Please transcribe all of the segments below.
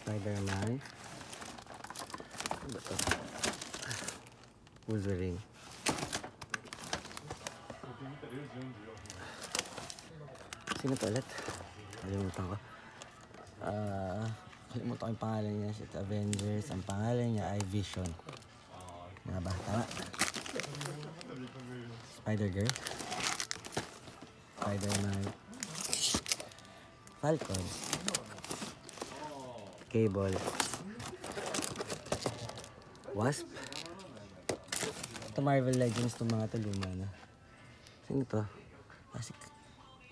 Spider-Man. Ano ba ito? Wolverine. Sino to ulit? Kalimutan ko. Kalimutan ko yung pangalan niya. It's Avengers. Ang pangalan niya ay Vision. Nga ba? Tama? Spider-Girl. Spider-Man. Falcon. Cable. Wasp. Ito Marvel Legends itong mga ito luma na. Sino to? Classic.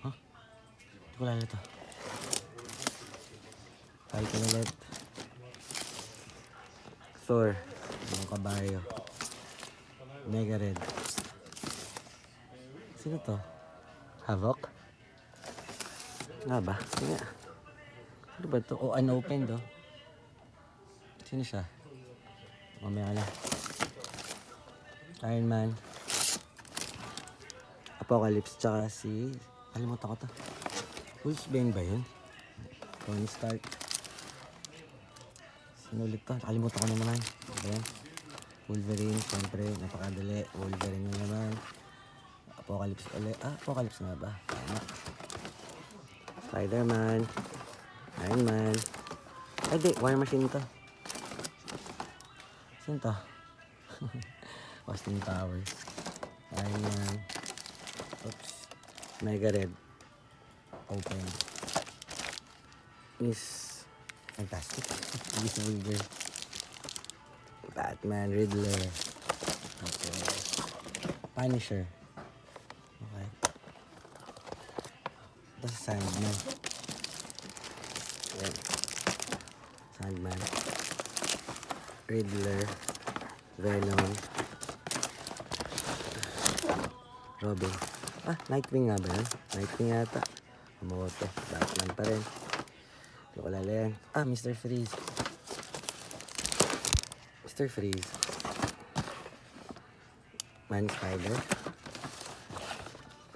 Huh? Hindi ko lalo to. Falcon ulit. Thor. Mga kabayo. Mega Red. Sino to? Havoc? Nga ba? Sino? Ano ba ito? Oh, unopened oh. Sino siya? Mamaya na. Iron Man. Apocalypse. Tsaka si... Kalimutan ko to. Wolfsbane ba yun? Tony Stark. Sino ulit to? Kalimutan ko na naman. Ayan. Wolverine. Siyempre, napakadali. Wolverine na naman. Apocalypse ulit. Apocalypse nga ba? Tama. Spider-Man. Iron Man. Ay di, War Machine to. Sino to? Austin Powers. Iron Man. Oops. Mega Red. Open. Miss Fantastic. Miss Vulgar. Batman. Riddler. Okay. Punisher. Okay. Ito sa Sandman. Ayan. Sandman. Riddler. Venom. Robin. Nightwing nga ba yan? Nightwing yata. Amoto. Batman pa rin. Hindi ko lala yan. Mr. Freeze. Mr. Freeze. Man Spider.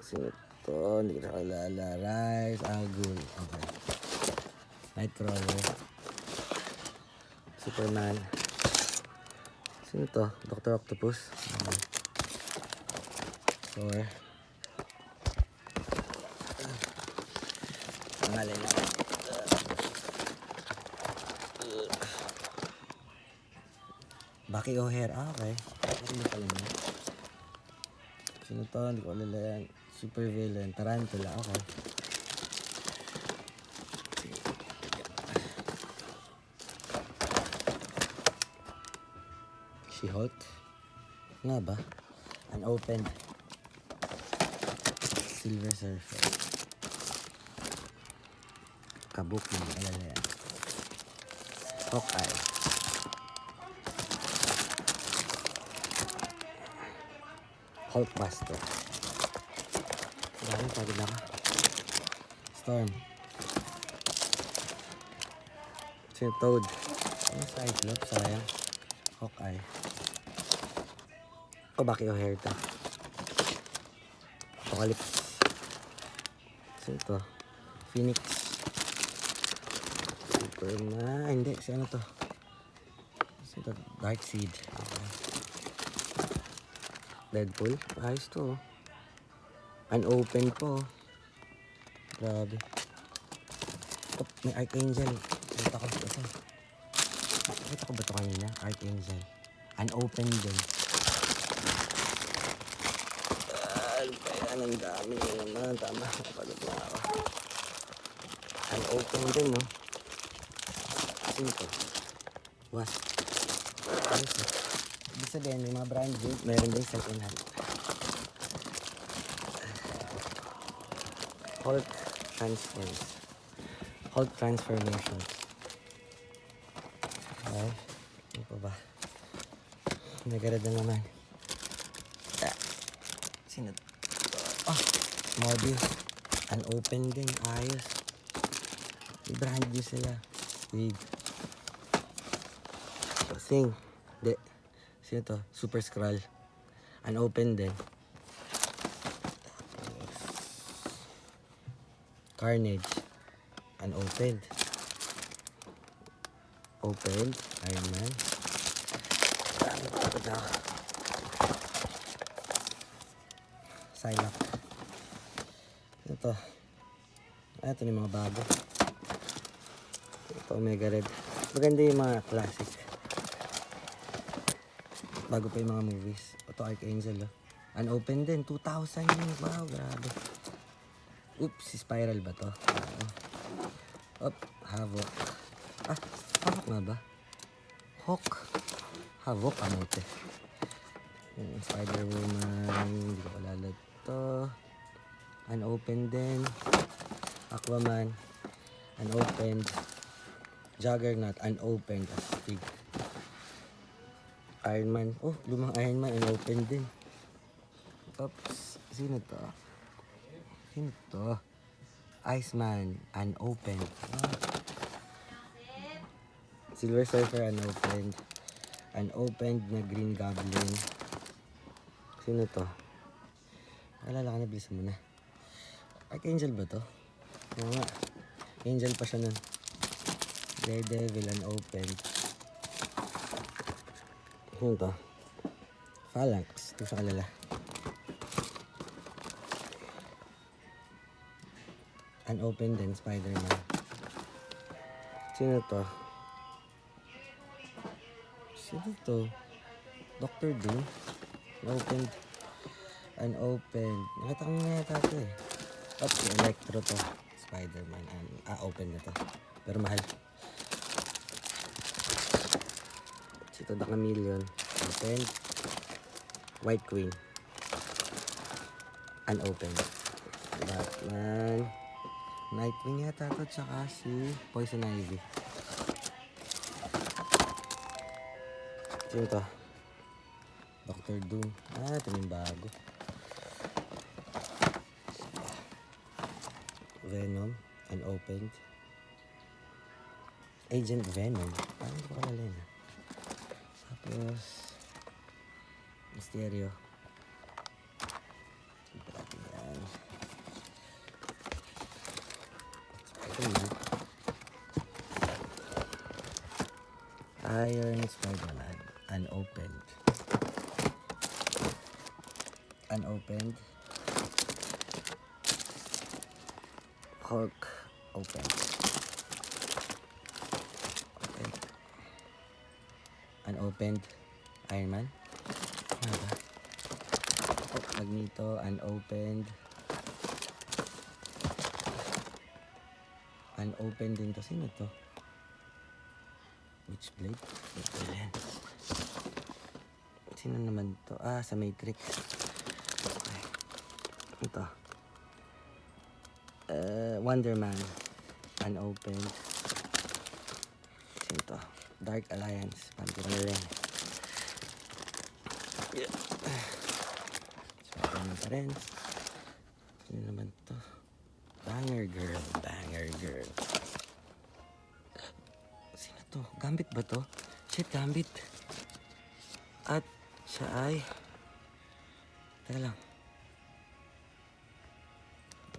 Sino to? Hindi ko na kalala. Rise. Agul. Okay. Nightcrawler. Superman. Sino to? Dr. Octopus. Thor. Pangalan na. Bucky O'Hare. Okay. Ano pala niya? Sino to? Hindi ko alala yan. Super villain. Tarantula. Okay. She-Hulk. Nga ba? Unopened. Silver Surfer. Kabuk na alala yan. Hawkeye. Hulkbuster. Dahil pagod na ka. Storm. Sino Toad? Ano Cyclops? Sayang. Hawkeye. Bucky O'Hare ta. Apocalypse. Sino to? Phoenix. Superman. Hindi. Si ano to? Sino to? Darkseid. Okay. Deadpool. Ayos to. Unopened po. Grabe. May Archangel. Nakita ko ito. Nakita ko ba ito kanina? Archangel. Unopened din. Ang dami na naman. Tama. Napagod na ako. Unopened din, no? Sino ito? Wasp. Ayos, eh. Ibig sabihin, may mga brand din. Meron din second hand. Hulk transforms. Hulk transformations. Okay. Ano pa ba? Nagarad na naman. Sino ito? Mobius. Unopened din. Ayos. I-brand nyo sila. Wig. Thing. Hindi. Sino to? Super Skrull. Unopened din. Carnage. Unopened. Unopened. Iron Man. Ito. Psylocke. Ito. Ito yung mga bago. Ito, Omega Red. Maganda yung mga classic. Bago pa yung mga movies. Ito, Archangel. Oh. Unopened din. 2,000 yun. Wow, grabe. Oops, si Spiral ba to? Op, Havok. Ah, Havok nga ba? Hawk. Havok, amote. Spider-Woman. Hindi ko palala to. Unopened din. Aquaman. Unopened. Juggernaut. Unopened. Astig. Iron Man. Oh, lumang Iron Man. Unopened din. Oops. Sino to? Sino to? Iceman. Unopened. Ah. Silver Surfer. Unopened. Unopened na Green Goblin. Sino to? Alala ka na, bilisan mo na. Archangel ba to? Oo nga. Angel pa siya nun. Daredevil, unopened. Sino to? Phalanx. Ito sa kalala. Unopened din, Spider-Man. Sino to? Sino to? Dr. Doom. Unopened. Unopened. Nakita ko nga yata ito eh. Oops, si Electro to. Spider-Man. Open na to. Pero mahal. Ito, The Chameleon. Open. White Queen. Unopened. Batman. Nightwing yata to. Tsaka si Poison Ivy. Sino to? Dr. Doom. Ito yung bago. Venom. Unopened. Agent Venom. Parang hindi ko kalala yun. Tapos Mysterio. Ito natin yan. Spider-Man. Iron Spider-Man. Unopened. Unopened. Hulk. Opened. Okay. Unopened. Iron Man. Ano ba? Oh, Magneto. Unopened. Unopened din to. Sino to? Witchblade. Ito yan. Sino naman to? Sa Matrix. Okay. Ito. Wonder Man. Unopened. Sino to? Dark Alliance. Panty ko na rin. Yeah. Spider-Man pa rin. Sino naman to? Banger Girl. Banger Girl. Sino to? Gambit ba to? Shit, Gambit. At siya ay... Teka lang.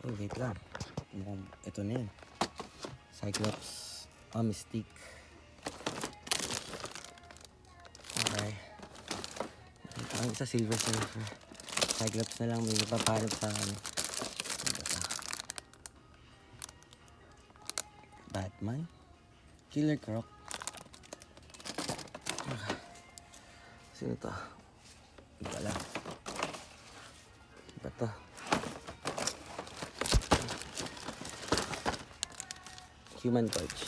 Oh, wait lang. Ito na yun. Cyclops. Mystique. Okay. Ang isa Silver Surfer. Cyclops na lang. May ipaparot sa akin. Batman. Killer Croc. Sino to? Hindi ko alam. Iba to. Human Torch.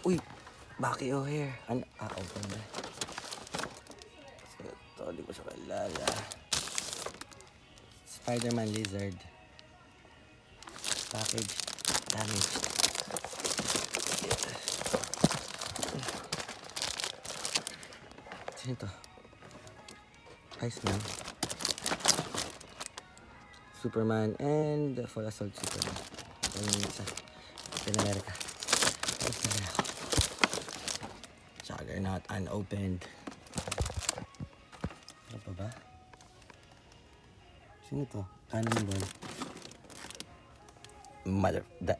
Uy! Bucky O'Hare. Open na. Sino to? Hindi ko siya kalala. Spider-Man Lizard. Package. Damage. Sino to? Iceman. Superman and Full Assault Superman. Ito yung isa. Captain America. Juggernaut. Unopened. Ano pa ba? Sino to? Cannonball. The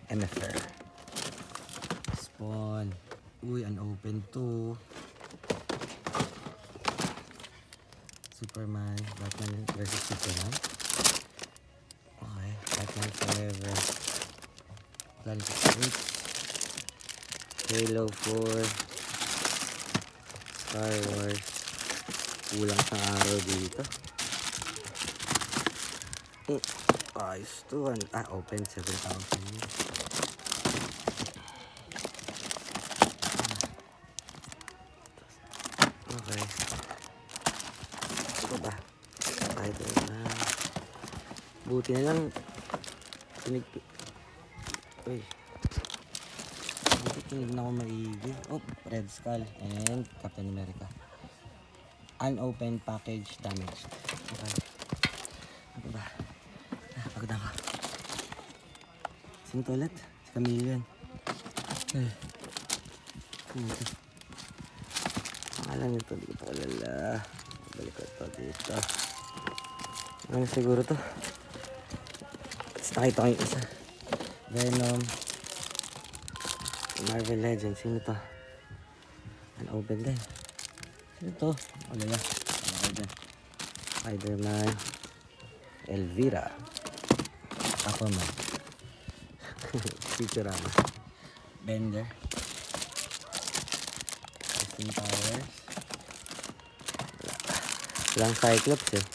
MFR. Spawn. Uy, unopened to. Superman. Batman versus Superman. Okay. Batman Forever. Planet of the Apes. Halo 4. Star Wars. Kulang sa araw dito. Ayos to. Open 7,000. Okay. Ito ba? Spider-Man. Buti na lang. Uy. Buti tinignan ko maigi. Oh, Red Skull and Captain America. Unopened package damaged. Okay. Ano ba? Pagod ako. Sino to ulit? Si Chameleon. Ay. Pangalan nito, hindi ko pa kalala. Balik ko ito dito. Ano siguro to? Tapos nakita ko yung isa. Venom. Marvel Legends. Sino to? Unopened din. Sino to? Kalala. Spider-Man. Elvira. Aquaman. Futurama. Bender. Austin Powers. Walang Cyclops eh.